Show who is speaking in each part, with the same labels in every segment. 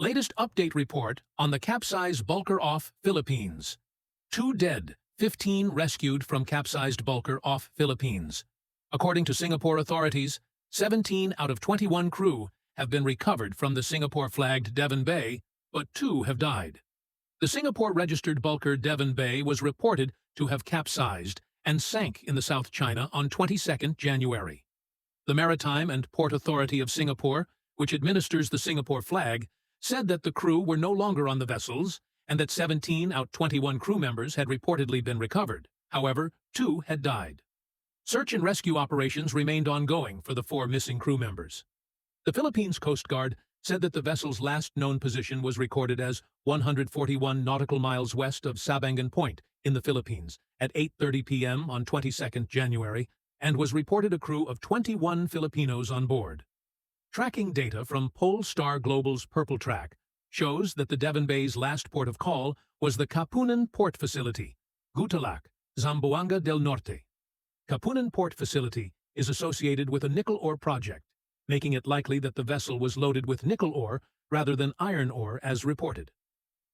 Speaker 1: Latest update report on the Capsize bulker off Philippines. 2 dead, 15 rescued from capsized bulker off Philippines. According to Singapore authorities, 17 out of 21 crew have been recovered from the Singapore-flagged Devon Bay, but 2 have died. The Singapore-registered bulker Devon Bay was reported to have capsized and sank in the South China on 22 January. The Maritime and Port Authority of Singapore, which administers the Singapore flag, said that the crew were no longer on the vessels and that 17 out of 21 crew members had reportedly been recovered. However, 2 had died. Search and rescue operations remained ongoing for the 4 missing crew members. The Philippines Coast Guard said that the vessel's last known position was recorded as 141 nautical miles west of Sabangan Point in the Philippines at 8:30 p.m. on 22 January and was reported a crew of 21 Filipinos on board. Tracking data from Polestar Global's Purple Track shows that the Devon Bay's last port of call was the Kapunan Port Facility, Gutalac, Zamboanga del Norte. Kapunan Port Facility is associated with a nickel ore project, making it likely that the vessel was loaded with nickel ore rather than iron ore as reported.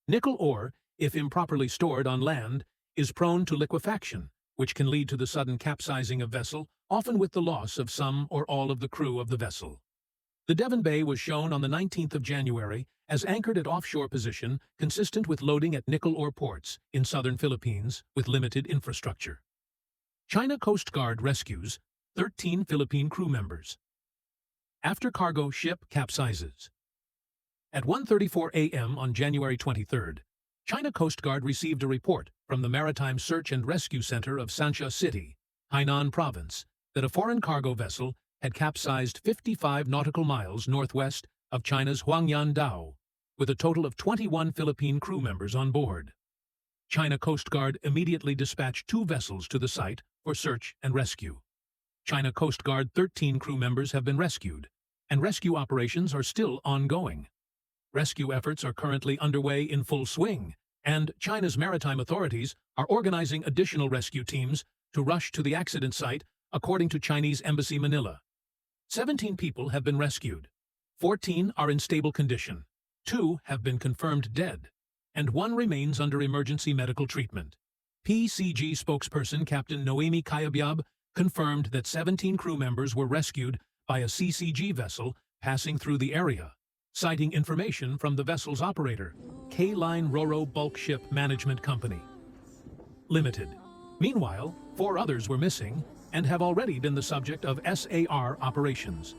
Speaker 1: Nickel ore, if improperly stored on land, is prone to liquefaction, which can lead to the sudden capsizing of vessel, often with the loss of some or all of the crew of the vessel. The Devon Bay was shown on the 19th of January as anchored at offshore position, consistent with loading at nickel ore ports in southern Philippines with limited infrastructure. China Coast Guard rescues 13 Philippine crew members after cargo ship capsizes. At 1:34 a.m. on January 23rd, China Coast Guard received a report from the Maritime Search and Rescue Center of Sansha City, Hainan Province, that a foreign cargo vessel had capsized 55 nautical miles northwest of China's Huangyan Dao, with a total of 21 Philippine crew members on board. China Coast Guard immediately dispatched 2 vessels to the site for search and rescue. China Coast Guard 13 crew members have been rescued, and rescue operations are still ongoing. Rescue efforts are currently underway in full swing, and China's maritime authorities are organizing additional rescue teams to rush to the accident site, according to Chinese Embassy Manila. 17 people have been rescued. 14 are in stable condition. 2 have been confirmed dead, and 1 remains under emergency medical treatment. PCG spokesperson Captain Noemi Kayabyab confirmed that 17 crew members were rescued by a CCG vessel passing through the area, citing information from the vessel's operator, K-Line Roro Bulk Ship Management Company Limited. Meanwhile, 4 others were missing and have already been the subject of SAR operations.